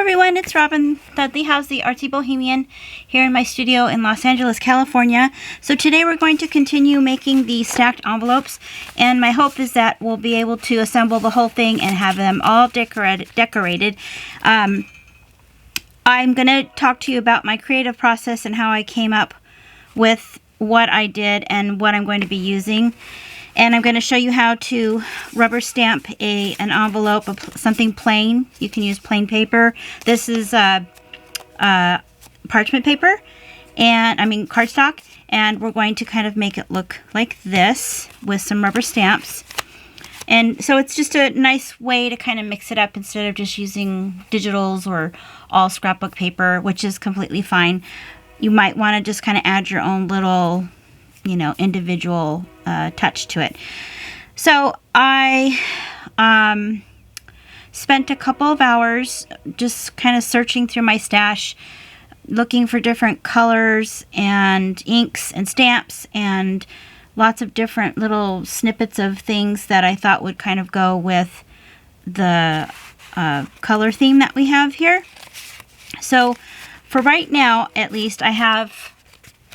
everyone, it's Robin Dudley House, the Artsy Bohemian, here in my studio in Los Angeles, California. So today we're going to continue making the stacked envelopes, and my hope is that we'll be able to assemble the whole thing and have them all decorated. I'm going to talk to you about my creative process and how I came up with what I did and what I'm going to be using. And I'm going to show you how to rubber stamp an envelope of something plain. You can use plain paper. This is parchment paper, and cardstock. And we're going to kind of make it look like this with some rubber stamps. And so it's just a nice way to kind of mix it up instead of just using digitals or all scrapbook paper, which is completely fine. You might want to just kind of add your own little, individual touch to it. So I spent a couple of hours just kind of searching through my stash, looking for different colors and inks and stamps and lots of different little snippets of things that I thought would kind of go with the color theme that we have here. So for right now, at least, I have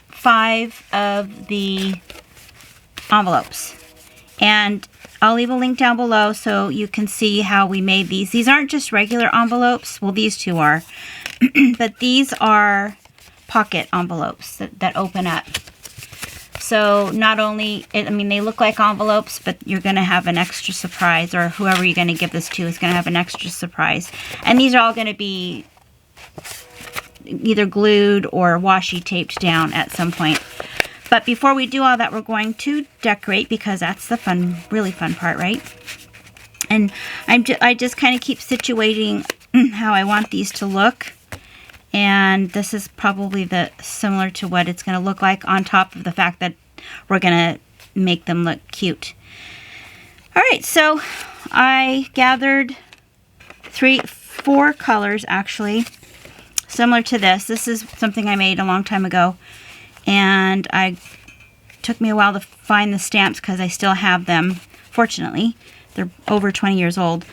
5 of the envelopes, and I'll leave a link down below so you can see how we made these. These aren't just regular envelopes. Well, these two are, but these are pocket envelopes that open up. So not only, they look like envelopes, but you're going to have an extra surprise, or whoever you're going to give this to is going to have an extra surprise. And these are all going to be either glued or washi taped down at some point. But before we do all that, we're going to decorate, because that's the really fun part, right? And I just kind of keep situating how I want these to look. And this is probably similar to what it's going to look like, on top of the fact that we're going to make them look cute. All right, so I gathered 4 colors actually, similar to this. This is something I made a long time ago, and took me a while to find the stamps because I still have them. Fortunately, they're over 20 years old.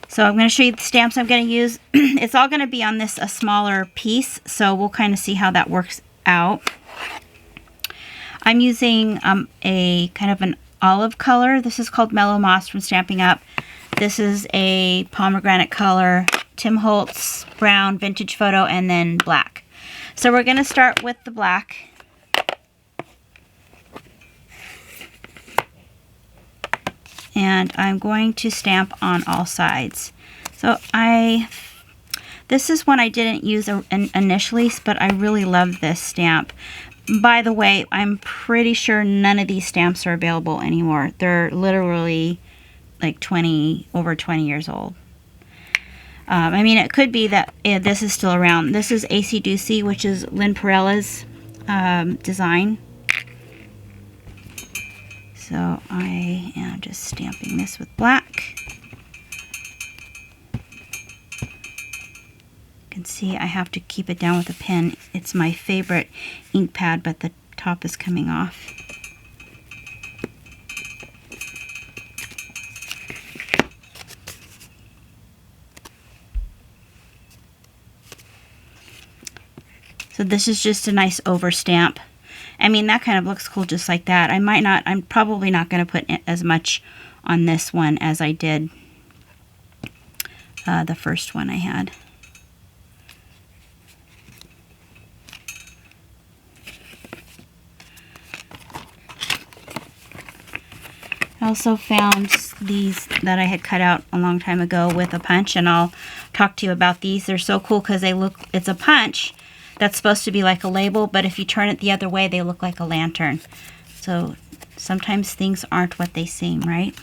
So I'm going to show you the stamps I'm going to use. It's all going to be on a smaller piece, so we'll kind of see how that works out. I'm using a kind of an olive color. This is called Mellow Moss from Stampin' Up. This is a pomegranate color, Tim Holtz brown vintage photo, and then black. So we're going to start with the black. And I'm going to stamp on all sides. So this is one I didn't use initially, but I really love this stamp. By the way, I'm pretty sure none of these stamps are available anymore. They're literally like over 20 years old. It could be that this is still around. This is AC Ducey, which is Lynn Perella's design. So I am just stamping this with black. You can see I have to keep it down with a pen. It's my favorite ink pad, but the top is coming off. So this is just a nice over stamp. That kind of looks cool just like that. I'm probably not going to put as much on this one as I did the first one I had. I also found these that I had cut out a long time ago with a punch, and I'll talk to you about these. They're so cool because it's a punch that's supposed to be like a label, but if you turn it the other way, they look like a lantern. So sometimes things aren't what they seem, right?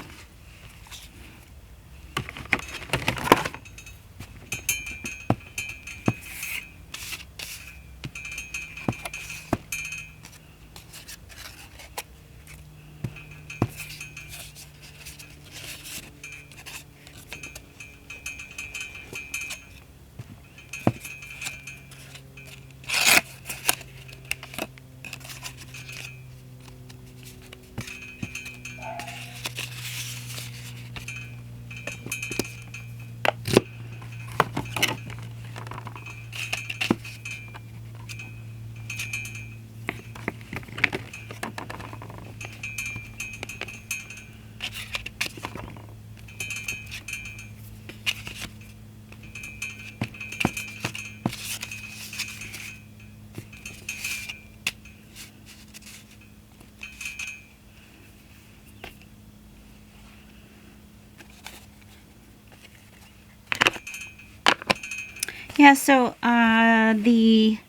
Yeah, so the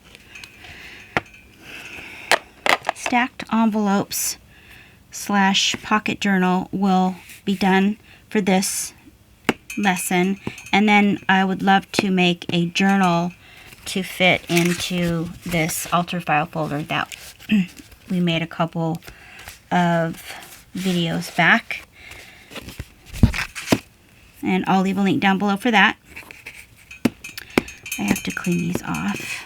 stacked envelopes / pocket journal will be done for this lesson, and then I would love to make a journal to fit into this altar file folder that we made a couple of videos back, and I'll leave a link down below for that. I have to clean these off.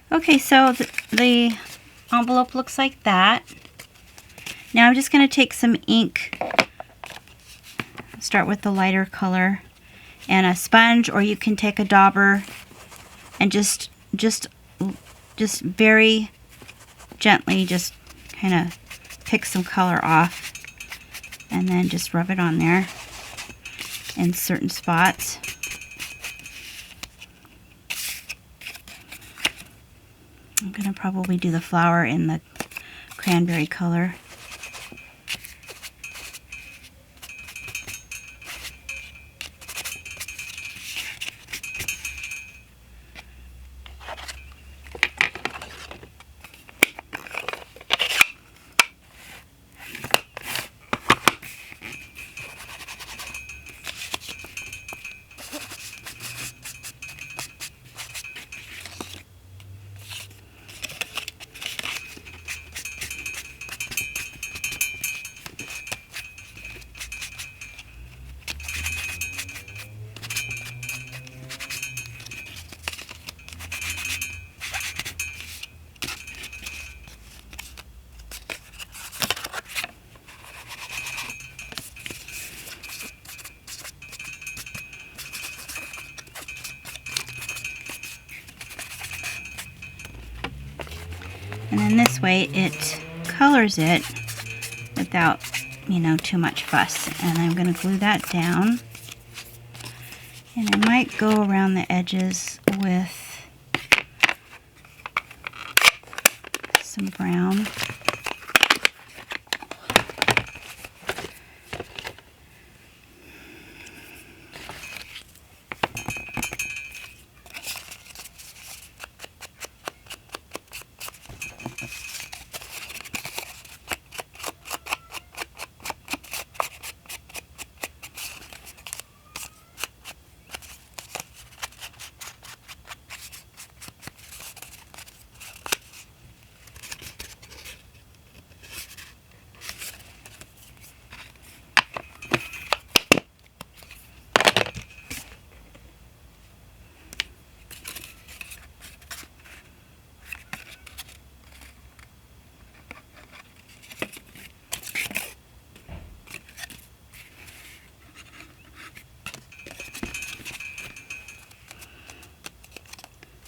Okay, so the envelope looks like that. Now I'm just going to take some ink, start with the lighter color, and a sponge, or you can take a dauber and just very gently just kind of pick some color off, and then just rub it on there in certain spots. I'm going to probably do the flower in the cranberry color. And then this way it colors it without, you know, too much fuss. And I'm going to glue that down. And I might go around the edges with some brown.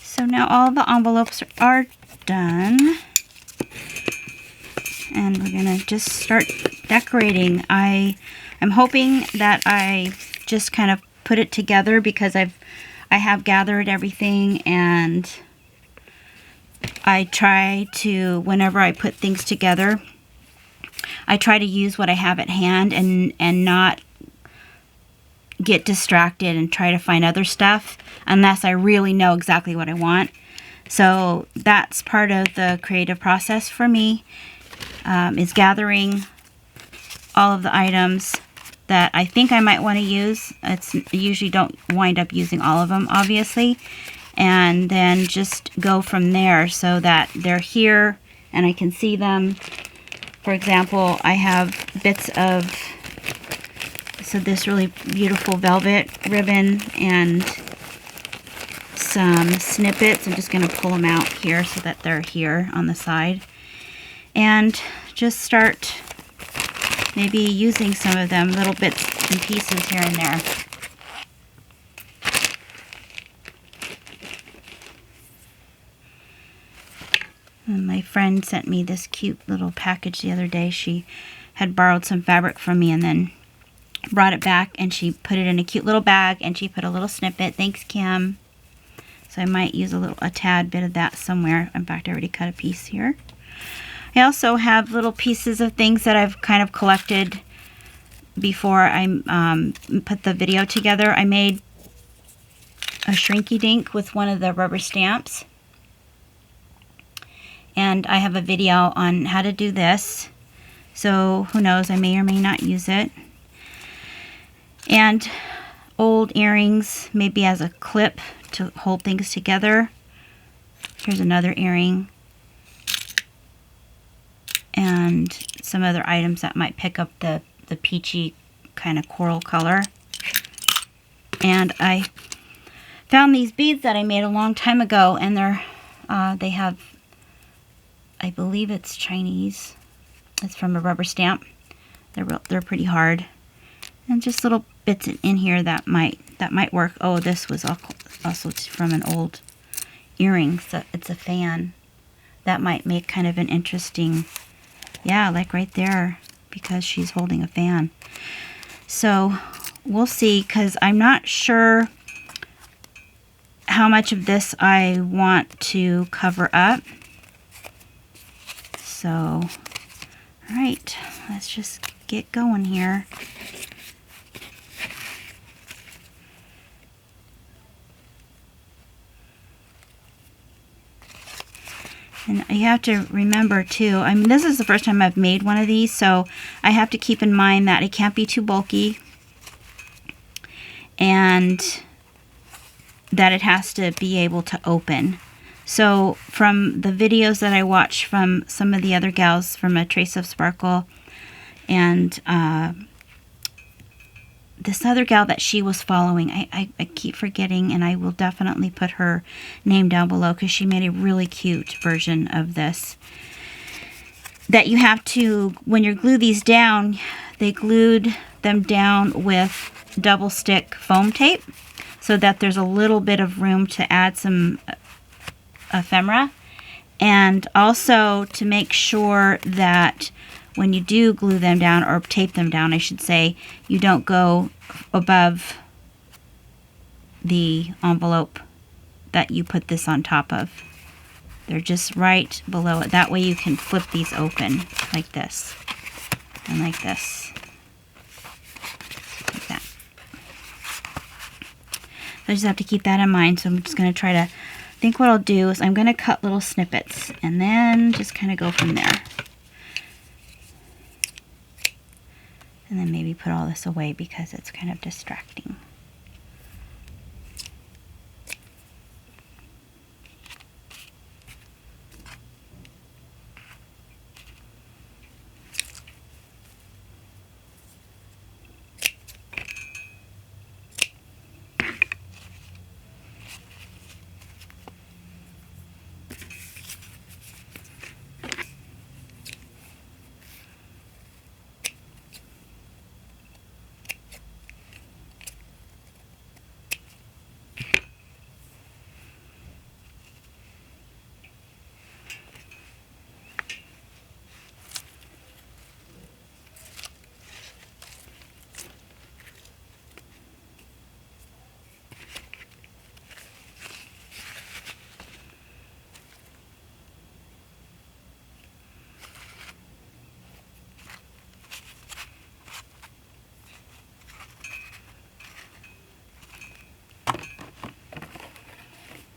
So now all the envelopes are done, and we're gonna just start decorating. I'm hoping that I just kind of put it together, because I have gathered everything, and I try to, whenever I put things together, I try to use what I have at hand and not get distracted and try to find other stuff unless I really know exactly what I want. So that's part of the creative process for me, is gathering all of the items that I think I might want to use. I usually don't wind up using all of them, obviously, and then just go from there so that they're here and I can see them. For example, I have bits of this really beautiful velvet ribbon and some snippets. I'm just going to pull them out here so that they're here on the side, and just start maybe using some of them, little bits and pieces here and there. And my friend sent me this cute little package the other day. She had borrowed some fabric from me and then brought it back, and she put it in a cute little bag, and she put a little snippet. Thanks, Kim. So I might use a tad bit of that somewhere. In fact, I already cut a piece here. I also have little pieces of things that I've kind of collected before I put the video together. I made a shrinky dink with one of the rubber stamps. And I have a video on how to do this. So who knows, I may or may not use it. And old earrings, maybe as a clip to hold things together. Here's another earring. And some other items that might pick up the peachy kind of coral color. And I found these beads that I made a long time ago, and they have, I believe it's Chinese. It's from a rubber stamp. They're pretty hard, and just little bits in here that might work. Oh, this was also from an old earring. So it's a fan. That might make kind of an interesting, yeah, like right there, because she's holding a fan. So we'll see, because I'm not sure how much of this I want to cover up. So, all right, let's just get going here. And you have to remember too, I mean, this is the first time I've made one of these, so I have to keep in mind that it can't be too bulky, and that it has to be able to open. So from the videos that I watched from some of the other gals, from A Trace of Sparkle, and this other gal that she was following, I keep forgetting, and I will definitely put her name down below, because she made a really cute version of this. That you have to, when you glue these down, they glued them down with double stick foam tape, so that there's a little bit of room to add some ephemera, and also to make sure that when you do glue them down, or tape them down, I should say, you don't go above the envelope that you put this on top of. They're just right below it. That way you can flip these open like this and like this. Like that. So I just have to keep that in mind. So I'm just going to try to, I think what I'll do is I'm going to cut little snippets and then just kind of go from there. And then maybe put all this away because it's kind of distracting.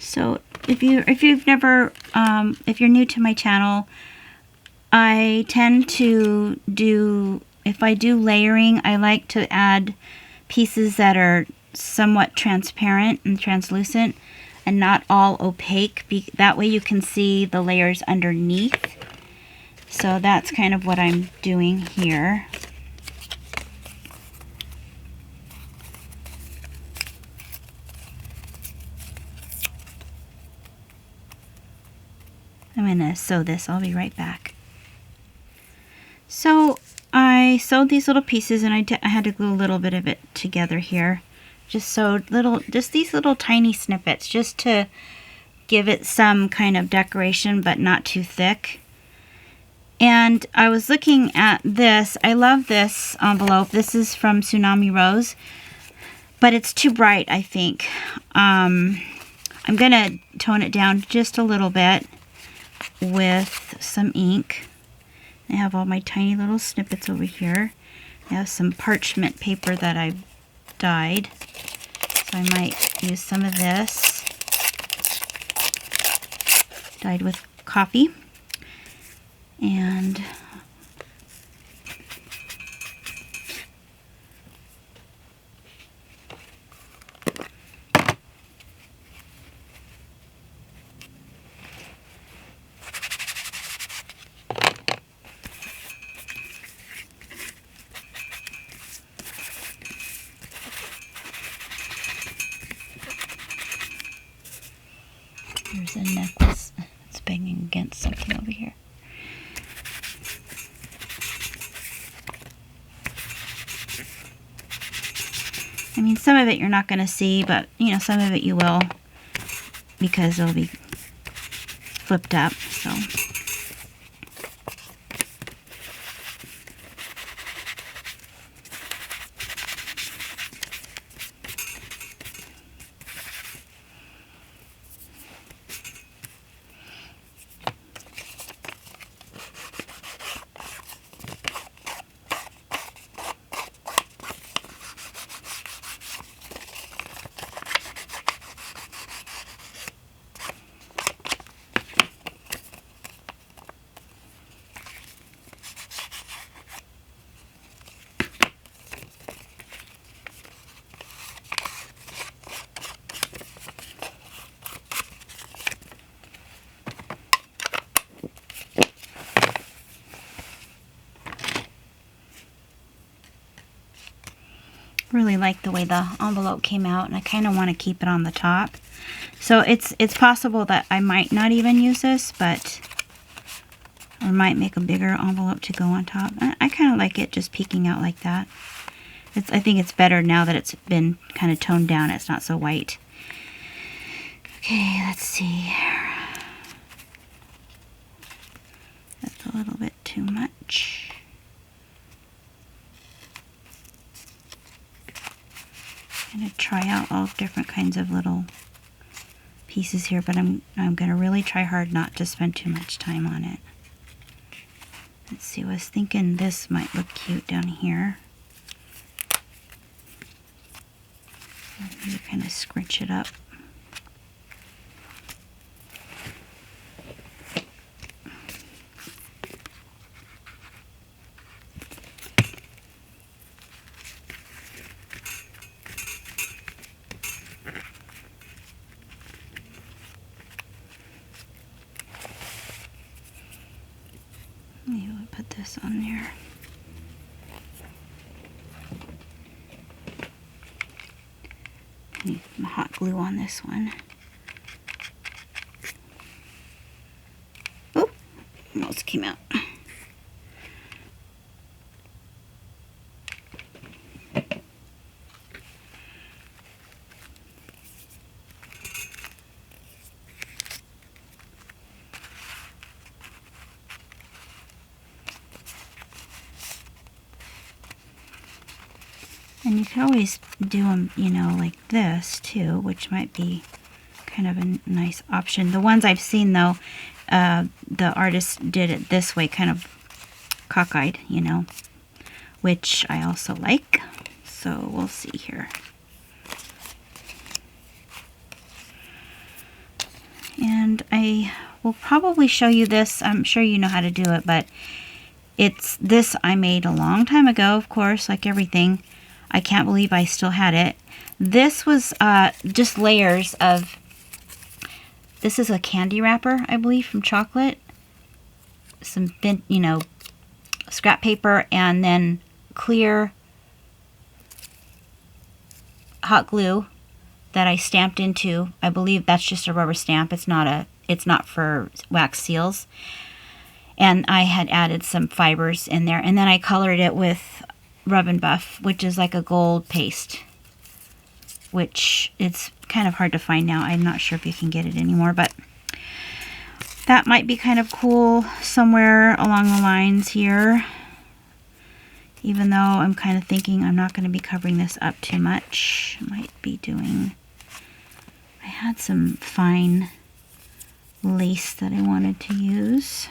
So if you're new to my channel, I tend to do, if I do layering, I like to add pieces that are somewhat transparent and translucent and not all opaque. That way you can see the layers underneath. So that's kind of what I'm doing here. I'm going to sew this. I'll be right back. So I sewed these little pieces, and I had to glue a little bit of it together here. Just sewed just these little tiny snippets, just to give it some kind of decoration, but not too thick. And I was looking at this. I love this envelope. This is from Tsunami Rose, but it's too bright, I think. I'm going to tone it down just a little bit with some ink. I have all my tiny little snippets over here. I have some parchment paper that I've dyed. So I might use some of this, dyed with coffee, and there's a necklace that's banging against something over here. I mean, some of it you're not going to see, but, you know, some of it you will, because it'll be flipped up, so. Really like the way the envelope came out, and I kind of want to keep it on the top. So it's possible that I might not even use this, but I might make a bigger envelope to go on top. I kind of like it just peeking out like that. I think it's better now that it's been kind of toned down. It's not so white. Okay, let's see. That's a little bit too much. I'm going to try out all different kinds of little pieces here, but I'm going to really try hard not to spend too much time on it. Let's see, I was thinking this might look cute down here. Maybe kind of scrunch it up. Maybe we'll put this on there. Need some hot glue on this one. Oh, almost came out. And you can always do them, you know, like this too, which might be kind of a nice option. The ones I've seen though, the artist did it this way, kind of cockeyed, you know, which I also like. So we'll see here. And I will probably show you this. I'm sure you know how to do it, but it's this I made a long time ago, of course, like everything. I can't believe I still had it. This was just layers of, this is a candy wrapper, I believe, from chocolate. Some, you know, scrap paper, and then clear hot glue that I stamped into. I believe that's just a rubber stamp. It's not for wax seals. And I had added some fibers in there, and then I colored it with Rub and Buff, which is like a gold paste, which it's kind of hard to find now. I'm not sure if you can get it anymore, but that might be kind of cool somewhere along the lines here, even though I'm kind of thinking I'm not going to be covering this up too much. I might be doing, I had some fine lace that I wanted to use.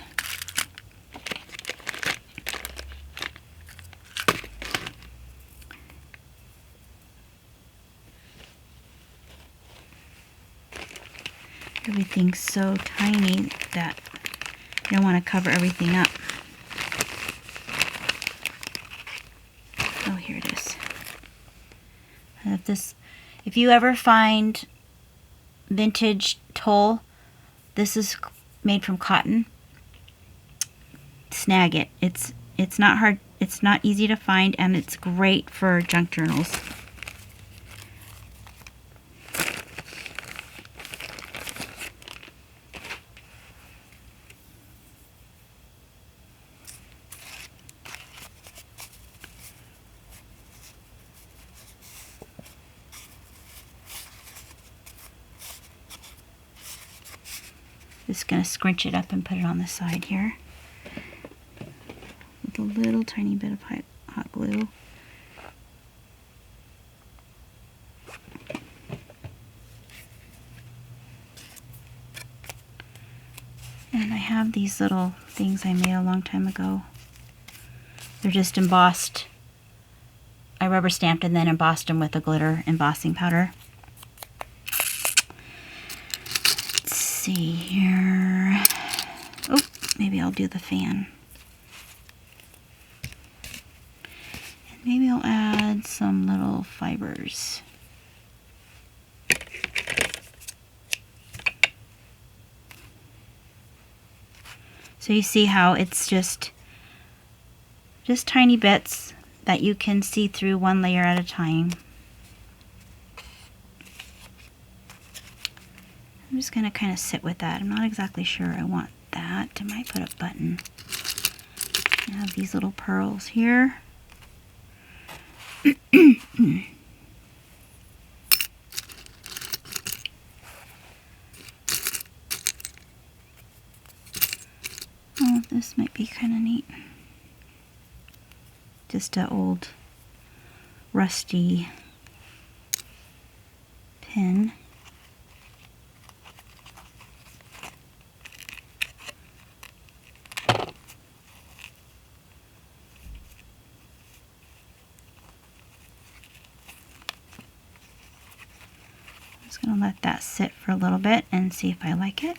Everything's so tiny that you don't want to cover everything up. Oh, here it is. And if you ever find vintage tulle, this is made from cotton. Snag it. It's not hard. It's not easy to find, and it's great for junk journals. Just going to scrunch it up and put it on the side here with a little tiny bit of hot glue. And I have these little things I made a long time ago. They're just embossed. I rubber stamped and then embossed them with a glitter embossing powder. See here. Oh, maybe I'll do the fan. And maybe I'll add some little fibers. So you see how it's just tiny bits that you can see through one layer at a time. I'm just going to kind of sit with that. I'm not exactly sure I want that. I might put a button. I have these little pearls here. Oh, this might be kind of neat. Just an old rusty pin. Just going to let that sit for a little bit and see if I like it.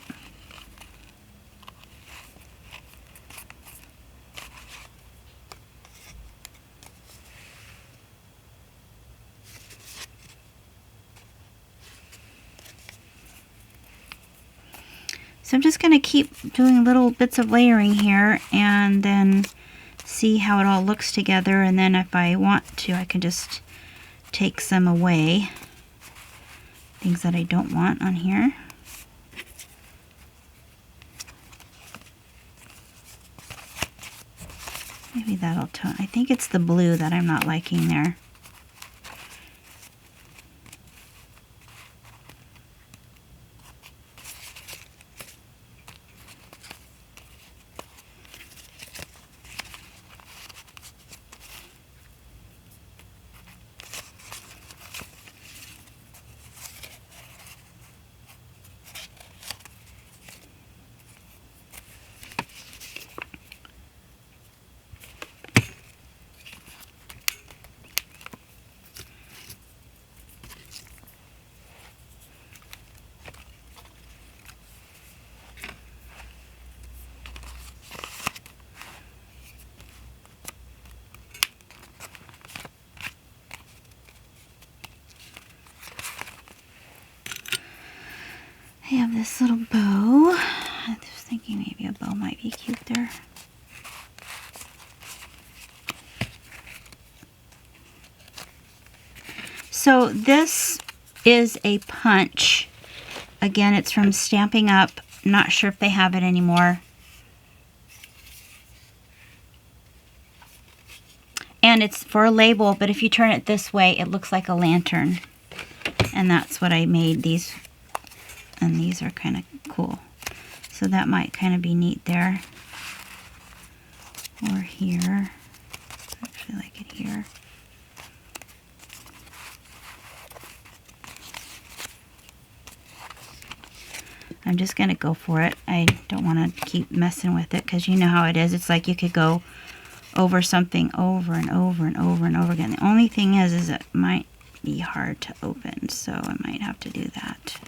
So I'm just going to keep doing little bits of layering here and then see how it all looks together, and then if I want to I can just take some away. Things that I don't want on here. Maybe that'll tone. I think it's the blue that I'm not liking there. I have this little bow. I was thinking maybe a bow might be cute there. So this is a punch. Again, it's from Stamping Up. Not sure if they have it anymore. And it's for a label, but if you turn it this way, it looks like a lantern. And that's what I made these. And these are kind of cool. So that might kind of be neat there. Or here. I actually like it here. I'm just going to go for it. I don't want to keep messing with it because you know how it is. It's like you could go over something over and over and over and over again. The only thing is it might be hard to open, so I might have to do that.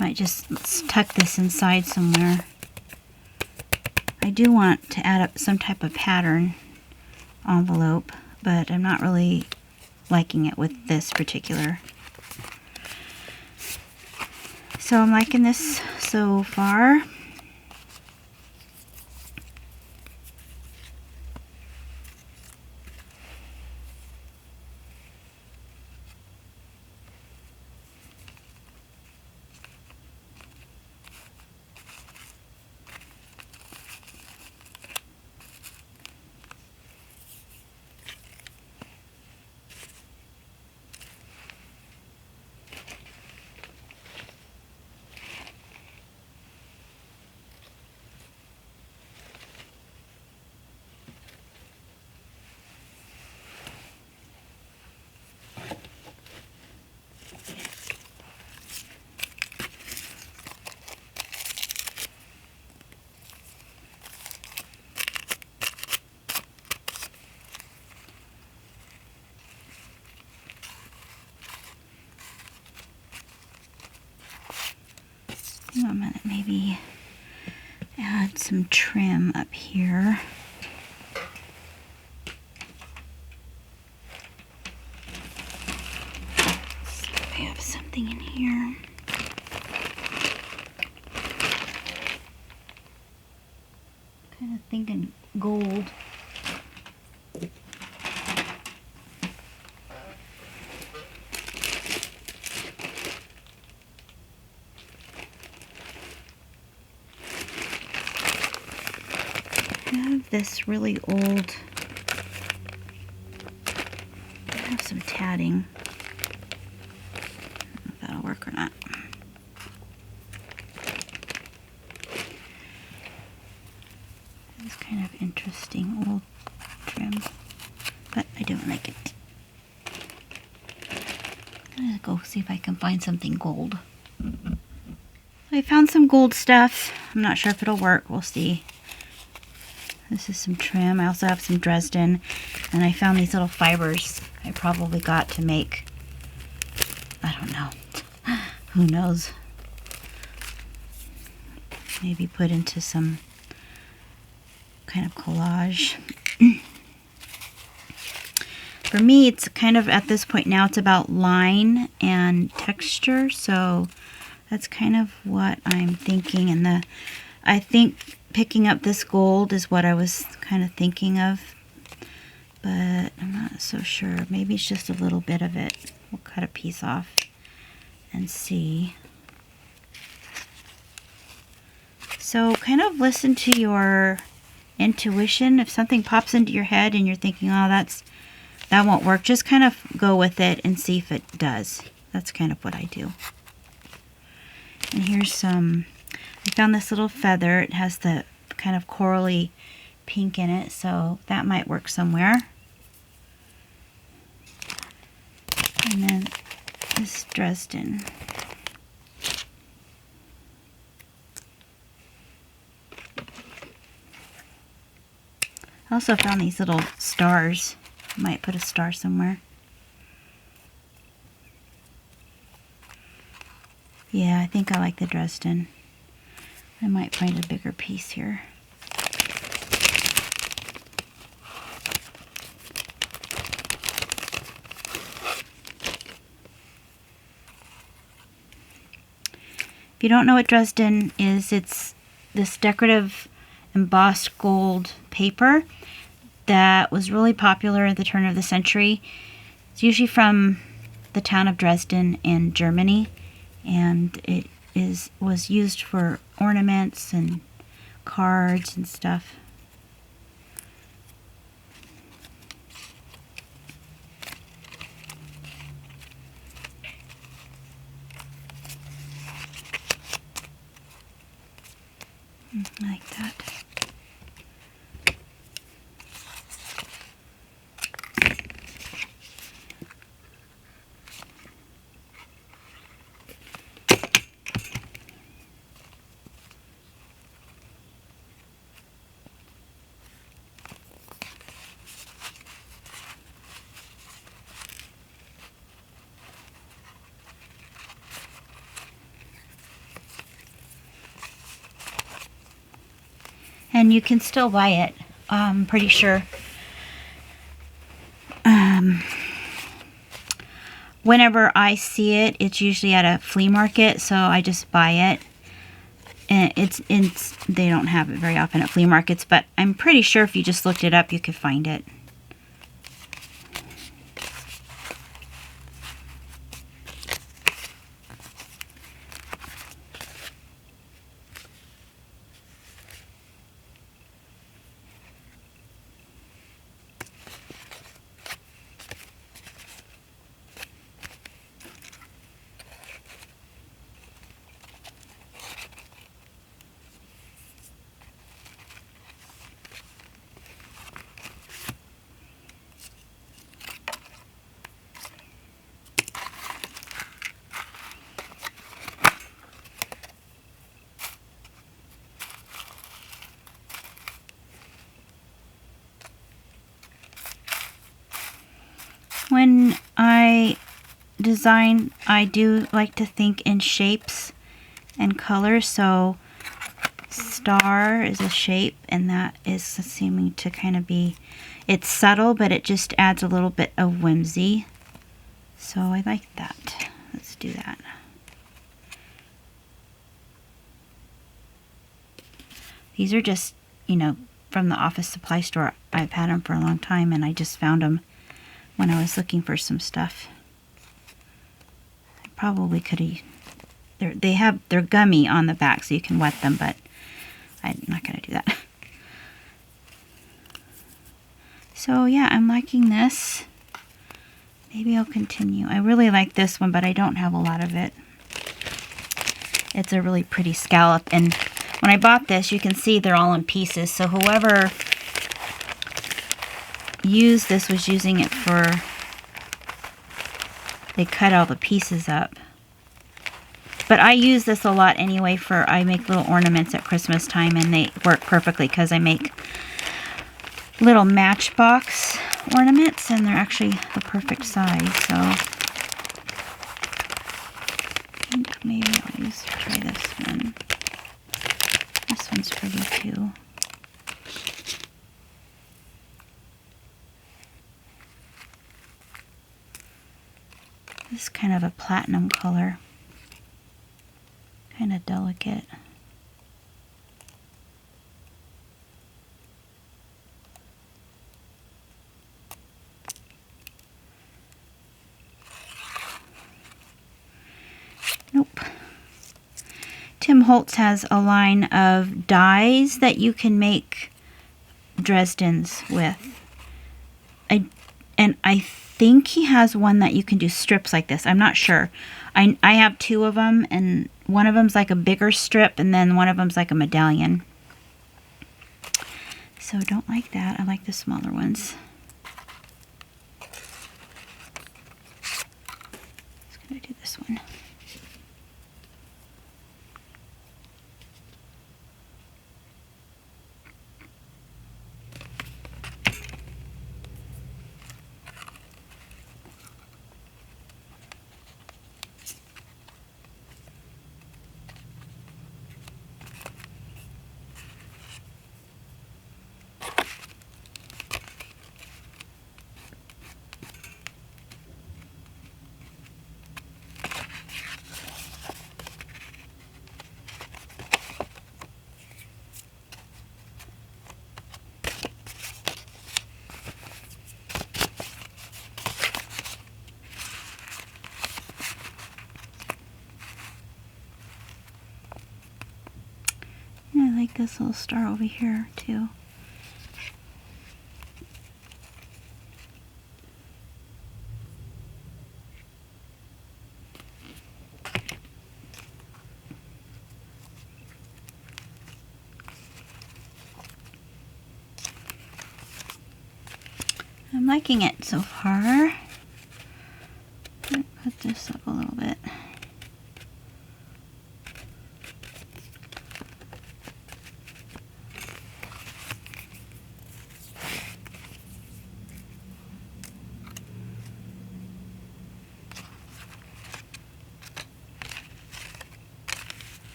Might just let's tuck this inside somewhere. I do want to add up some type of pattern envelope, but I'm not really liking it with this particular. So I'm liking this so far. I'm gonna maybe add some trim up here. See if I have something in here. Kind of thinking gold. I have this really old, I have some tatting. I don't know if that'll work or not. It's kind of interesting old trim, but I don't like it. I'm gonna go see if I can find something gold. I found some gold stuff. I'm not sure if it'll work. We'll see. This is some trim. I also have some Dresden, and I found these little fibers I probably got to make, I don't know, who knows, maybe put into some kind of collage. For me, it's kind of, at this point now, it's about line and texture, so that's kind of what I'm thinking. And I think picking up this gold is what I was kind of thinking of, but I'm not so sure. Maybe it's just a little bit of it. We'll cut a piece off and see. So kind of listen to your intuition. If something pops into your head and you're thinking, oh, that won't work, just kind of go with it and see if it does. That's kind of what I do. And here's some, I found this little feather. It has the kind of corally pink in it, so that might work somewhere. And then this Dresden. I also found these little stars. I might put a star somewhere. Yeah, I think I like the Dresden. I might find a bigger piece here. If you don't know what Dresden is, it's this decorative embossed gold paper that was really popular at the turn of the century. It's usually from the town of Dresden in Germany, and it was used for ornaments and cards and stuff. I like that. And you can still buy it, I'm pretty sure. Whenever I see it, it's usually at a flea market, so I just buy it. And they don't have it very often at flea markets, but I'm pretty sure if you just looked it up, you could find it. When I design, I do like to think in shapes and colors. So star is a shape, and that is seeming to kind of be, it's subtle, but it just adds a little bit of whimsy. So I like that. Let's do that. These are just, you know, from the office supply store. I've had them for a long time, and I just found them when I was looking for some stuff. I probably could have, they're gummy on the back so you can wet them, but I'm not going to do that. So yeah, I'm liking this. Maybe I'll continue. I really like this one, but I don't have a lot of it. It's a really pretty scallop, and when I bought this, you can see they're all in pieces, so whoever used this was using it for, they cut all the pieces up. But I use this a lot anyway I make little ornaments at Christmas time, and they work perfectly because I make little matchbox ornaments, and they're actually the perfect size. So I think maybe I'll try this one. This one's pretty too. This is kind of a platinum color. Kind of delicate. Nope. Tim Holtz has a line of dies that you can make Dresdens with. I think he has one that you can do strips like this. I'm not sure. I have two of them, and one of them's like a bigger strip, and then one of them's like a medallion. So don't like that. I like the smaller ones. Just gonna do this one. I like this little star over here too. I'm liking it so far. Put this up a little bit.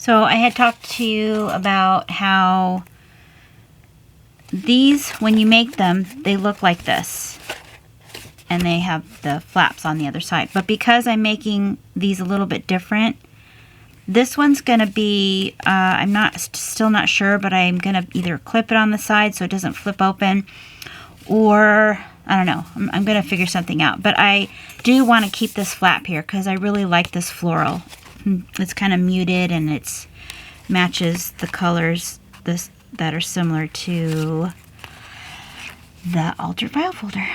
So I had talked to you about how these, when you make them, they look like this. And they have the flaps on the other side. But because I'm making these a little bit different, this one's going to be, I'm still not sure, but I'm going to either clip it on the side so it doesn't flip open, or I don't know. I'm going to figure something out. But I do want to keep this flap here because I really like this floral. It's kind of muted and it matches the colors that are similar to the altered file folder.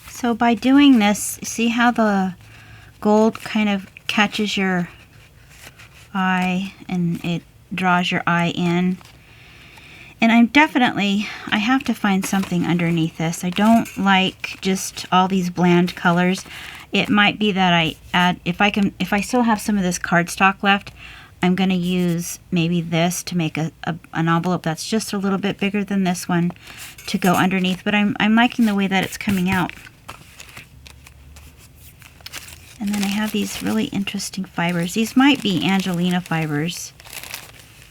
So by doing this, see how the gold kind of catches your eye and it draws your eye in. And I have to find something underneath this. I don't like just all these bland colors. It might be that I add, if I still have some of this cardstock left, I'm going to use maybe this to make an envelope that's just a little bit bigger than this one to go underneath. But I'm liking the way that it's coming out. And then I have these really interesting fibers. These might be Angelina fibers.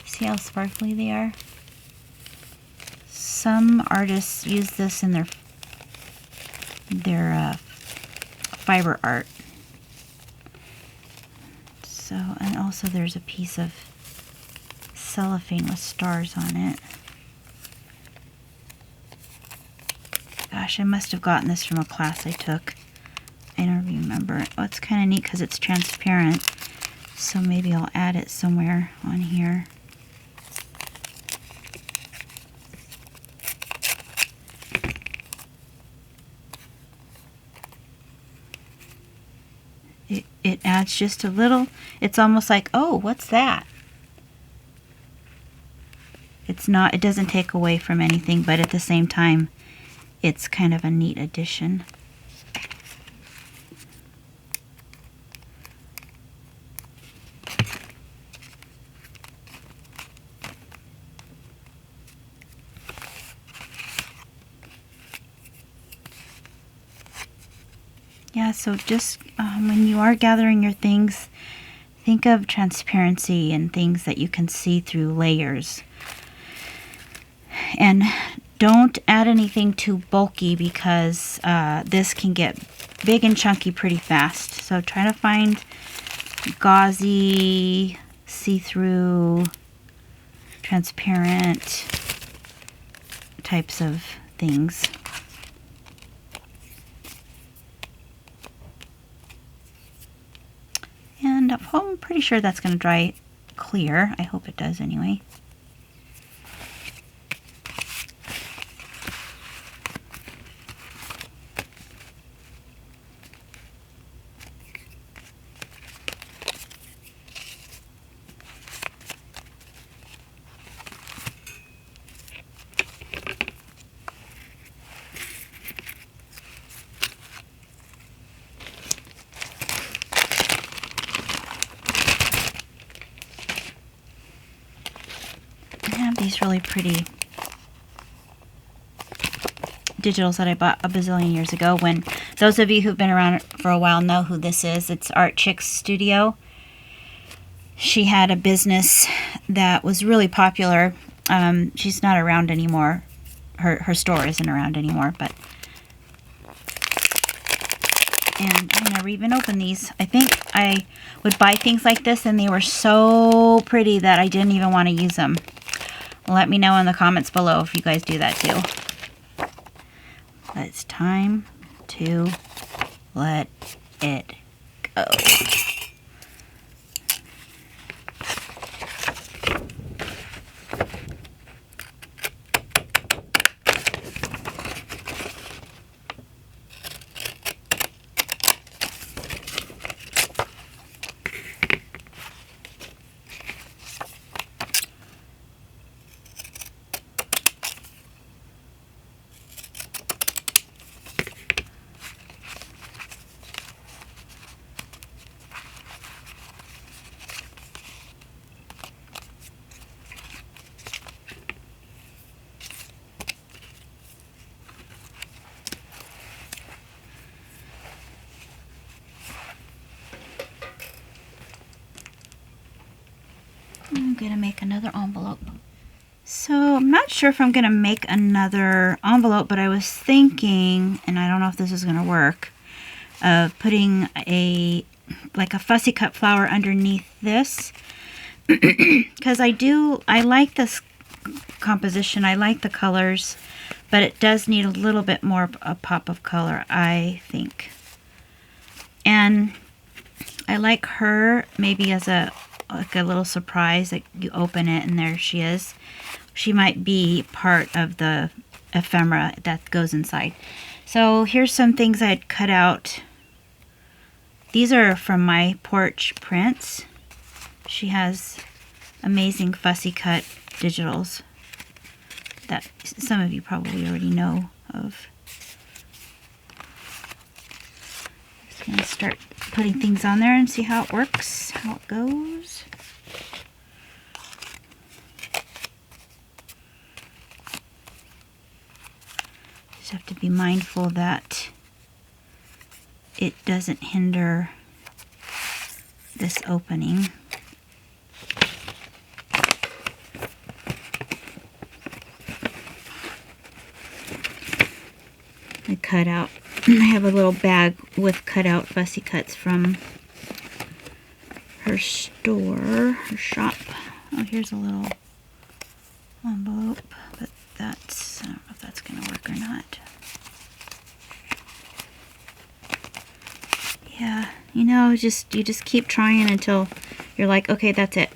See how sparkly they are? Some artists use this in their fiber art. So, and also there's a piece of cellophane with stars on it. Gosh, I must have gotten this from a class I took. I don't remember. Oh, it's kind of neat because it's transparent. So maybe I'll add it somewhere on here. It adds just a little. It's almost like, oh, what's that? It's not, it doesn't take away from anything, but at the same time, it's kind of a neat addition. Yeah, so just when you are gathering your things, think of transparency and things that you can see through layers. And don't add anything too bulky because this can get big and chunky pretty fast. So try to find gauzy, see-through, transparent types of things. And I'm pretty sure that's going to dry clear. I hope it does anyway. These really pretty digitals that I bought a bazillion years ago. When those of you who've been around for a while know who this is, it's Art Chick's studio. She had a business that was really popular. She's not around anymore. Her store isn't around anymore, but and I never even opened these. I think I would buy things like this and they were so pretty that I didn't even want to use them. Let me know in the comments below if you guys do that too. But it's time to let it go. gonna make another envelope. So I'm not sure if I'm gonna make another envelope, but I was thinking, and I don't know if this is gonna work, of putting like a fussy cut flower underneath this, because I like this composition, I like the colors, but it does need a little bit more a pop of color, I think. And I like her maybe as like a little surprise, like you open it and there she is. She might be part of the ephemera that goes inside. So here's some things I'd cut out. These are from my porch prints. She has amazing fussy cut digitals that some of you probably already know of. Just gonna start putting things on there and see how it works, how it goes. Just have to be mindful that it doesn't hinder this opening. I cut out, I have a little bag with cut out fussy cuts from her store, her shop. Oh, here's a little envelope, but that's, I don't know if that's going to work or not. Yeah, you know, you just keep trying until you're like, okay, that's it.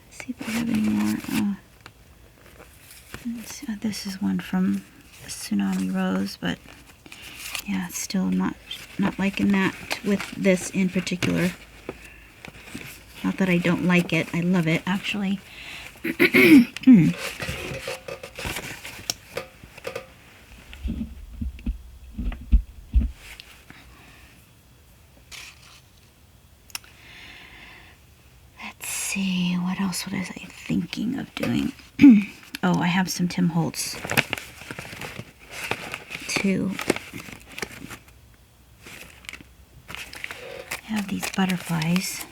Let's see if I have any more. This is one from Tsunami Rose, but yeah, still not liking that with this in particular. Not that I don't like it, I love it actually. Let's see, what else was I thinking of doing? Oh, I have some Tim Holtz too. I have these butterflies.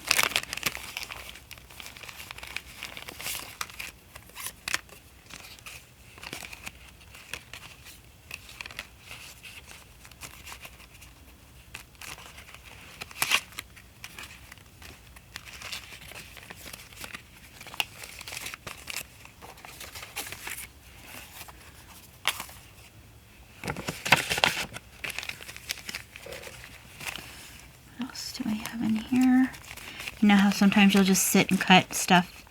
What else do I have in here? You know how sometimes you'll just sit and cut stuff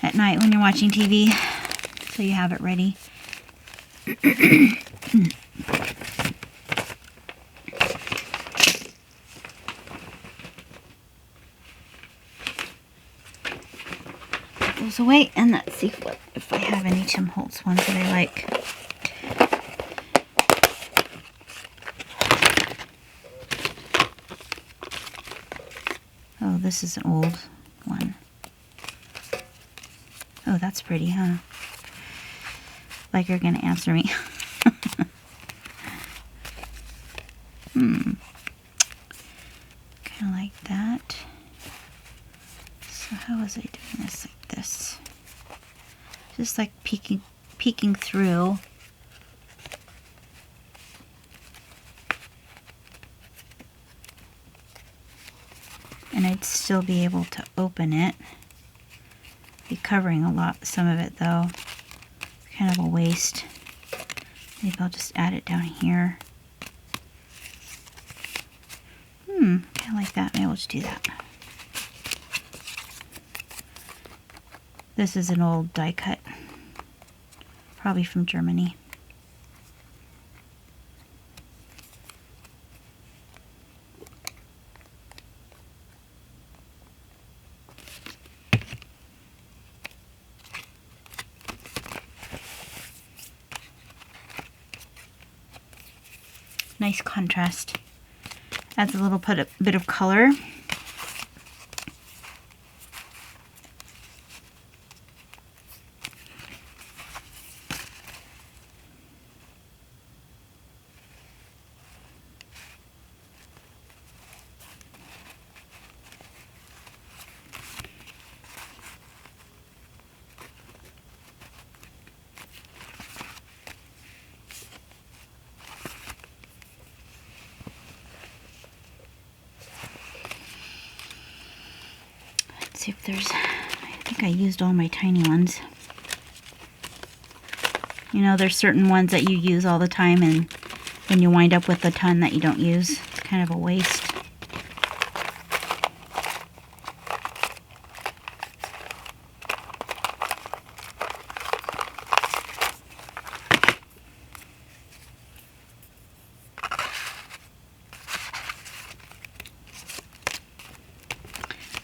at night when you're watching TV, so you have it ready. Put those away, and let's see if I have any Tim Holtz ones that I like. Oh, this is an old one. Oh, that's pretty, huh? Like you're gonna answer me. Kind of like that. So how was I doing this like this? Just like peeking through. And I'd still be able to open it. Be covering some of it though. Kind of a waste. Maybe I'll just add it down here. Kind of like that. Maybe I'll just do that. This is an old die cut. Probably from Germany. Nice contrast. Adds a little bit of color. see if there's, I think I used all my tiny ones. You know, there's certain ones that you use all the time and then you wind up with a ton that you don't use. It's kind of a waste.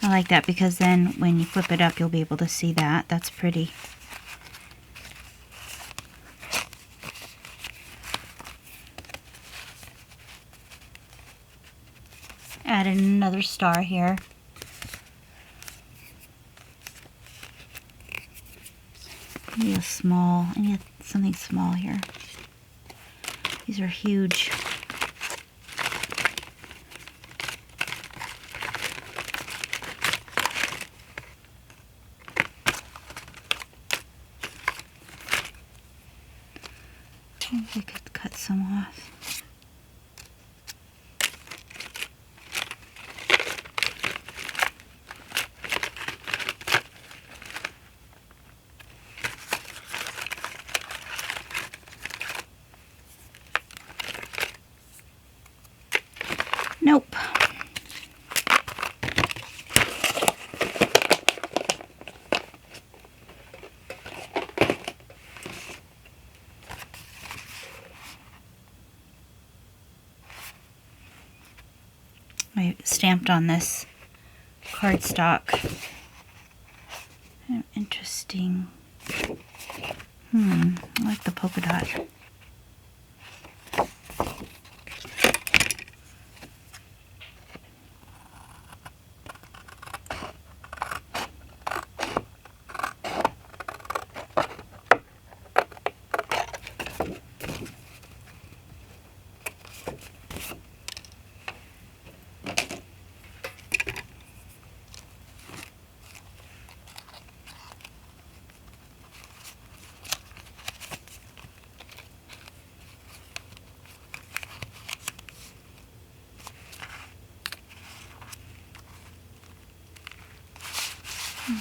I like that because then when you flip it up, you'll be able to see that. That's pretty. Added another star here. I need a small, I need something small here. These are huge. Maybe I could cut some off. Nope. I stamped on this cardstock. Interesting. I like the polka dot.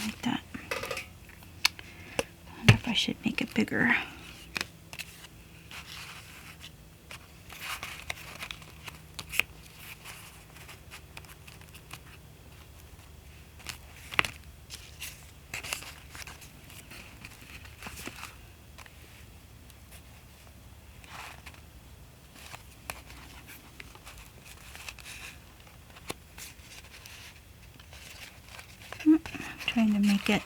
Like that. I wonder if I should make it bigger. Trying to make it,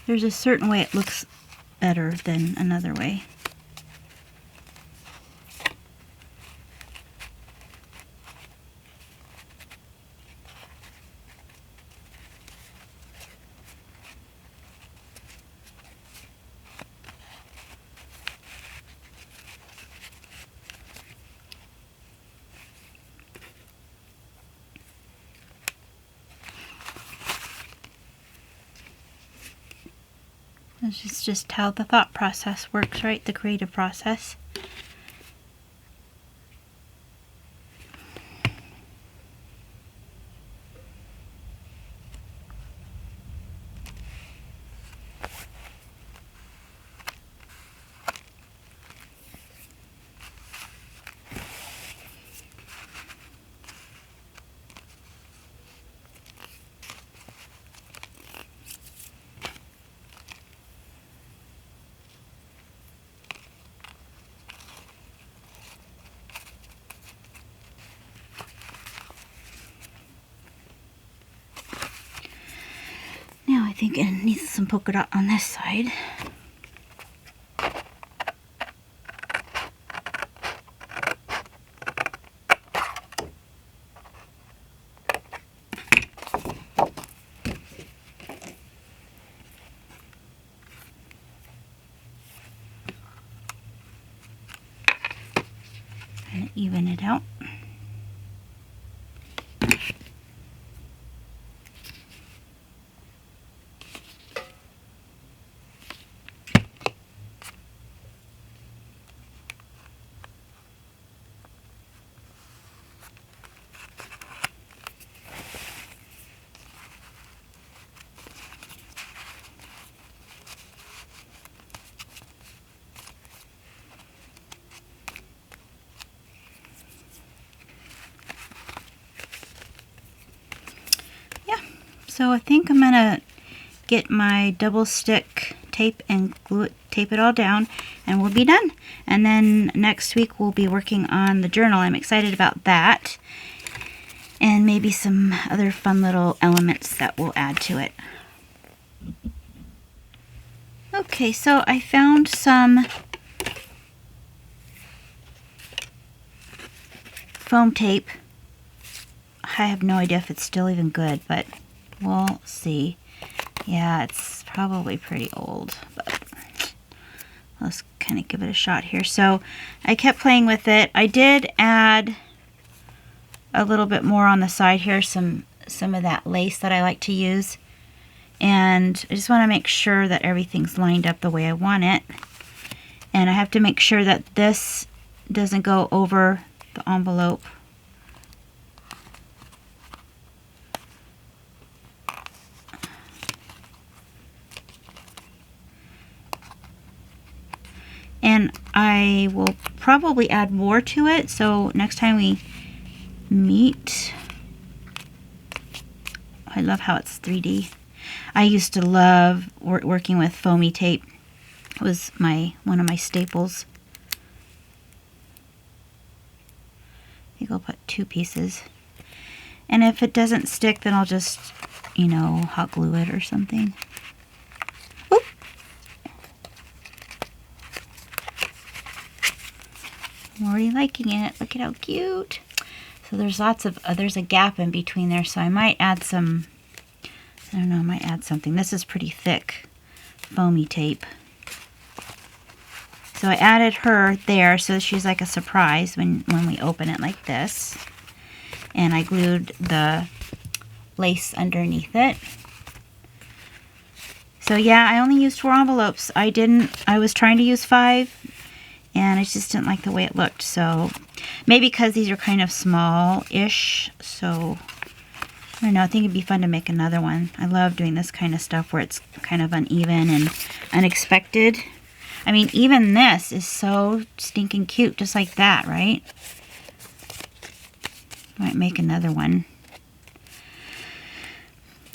there's a certain way it looks better than another way. This is just how the thought process works, right? The creative process. Now I think it needs some polka dot on this side. And even it out. So I think I'm gonna get my double stick tape and tape it all down, and we'll be done. And then next week we'll be working on the journal. I'm excited about that, and maybe some other fun little elements that we'll add to it. Okay, so I found some foam tape. I have no idea if it's still even good, but we'll see. Yeah, it's probably pretty old, but let's kind of give it a shot here. So I kept playing with it. I did add a little bit more on the side here, some of that lace that I like to use. And I just want to make sure that everything's lined up the way I want it. And I have to make sure that this doesn't go over the envelope. And I will probably add more to it, so next time we meet. I love how it's 3D. I used to love working with foamy tape. It was one of my staples. I think I'll put 2 pieces. And if it doesn't stick, then I'll just, hot glue it or something. Oop. I'm already liking it. Look at how cute. So there's there's a gap in between there, so I might add some, I don't know, I might add something. This is pretty thick foamy tape. So I added her there so she's like a surprise when we open it like this. And I glued the lace underneath it. So yeah, I only used 4 envelopes. I was trying to use 5, and I just didn't like the way it looked. So maybe because these are kind of small-ish, so I don't know, I think it'd be fun to make another one. I love doing this kind of stuff where it's kind of uneven and unexpected. I mean, even this is so stinking cute, just like that, right? Might make another one.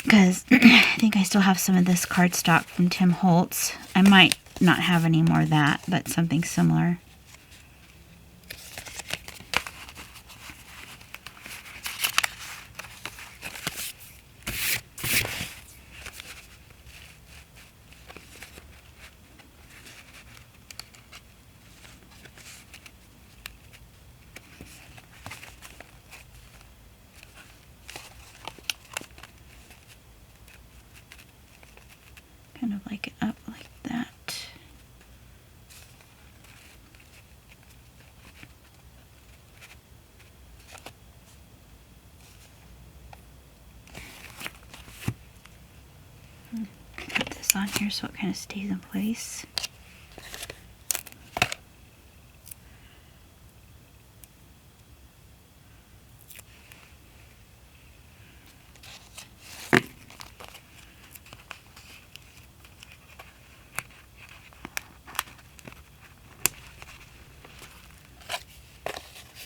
Because I think I still have some of this cardstock from Tim Holtz. I might not have any more of that, but something similar. Kind of like it up like that. Put this on here so it kind of stays in place.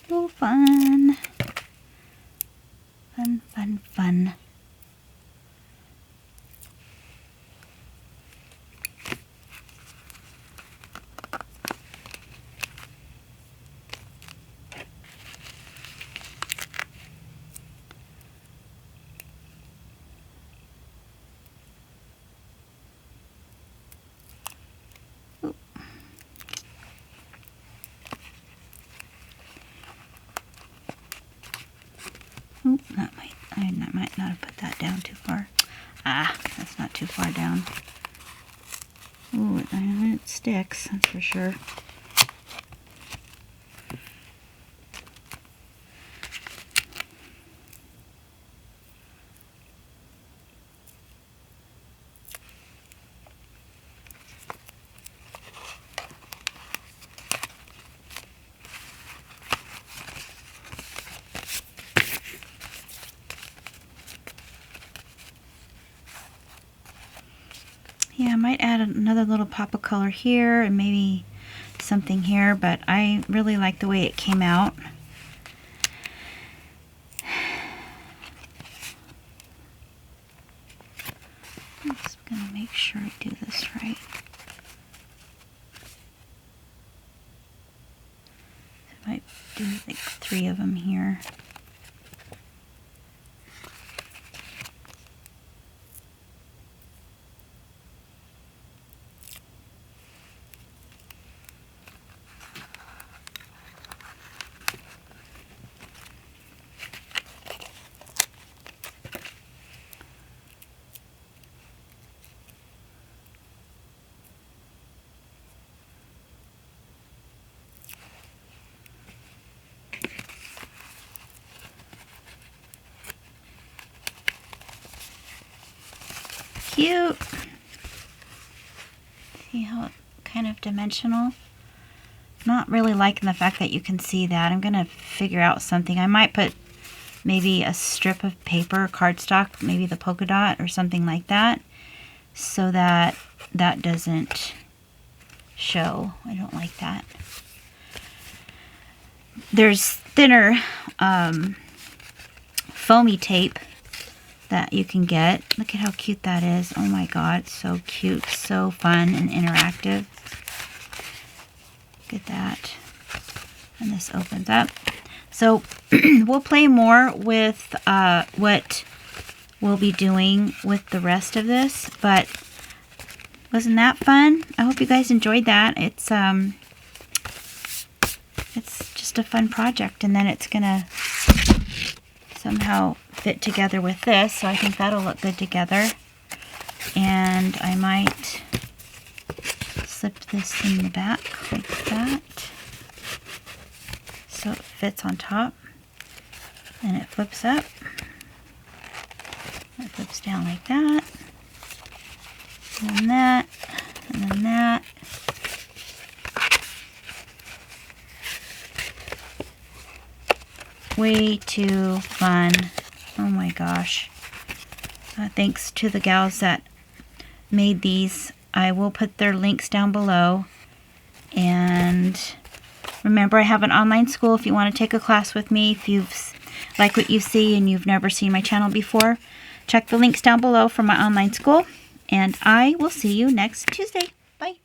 Oh, fun. Fun, fun, fun. Oop, I might not have put that down too far. Ah, that's not too far down. Ooh, it sticks, that's for sure. Yeah, I might add another little pop of color here and maybe something here, but I really like the way it came out. Gonna make sure I do this right. I might do like 3 of them here. Cute. See how kind of dimensional? Not really liking the fact that you can see that. I'm gonna figure out something. I might put maybe a strip of paper, cardstock, maybe the polka dot or something like that, so that that doesn't show. I don't like that. There's thinner foamy tape that you can get. Look at how cute that is. Oh my god, so cute, so fun and interactive. Look at that. And this opens up. So we'll play more with what we'll be doing with the rest of this, but wasn't that fun? I hope you guys enjoyed that. It's just a fun project, and then it's gonna somehow fit together with this, so I think that'll look good together. And I might slip this in the back like that, so it fits on top, and it flips up. It flips down like that, and then that, and then that. Way too fun. Oh my gosh. Thanks to the gals that made these. I will put their links down below. And remember, I have an online school if you want to take a class with me. If you've like what you see and you've never seen my channel before, check the links down below for my online school. And I will see you next Tuesday. Bye.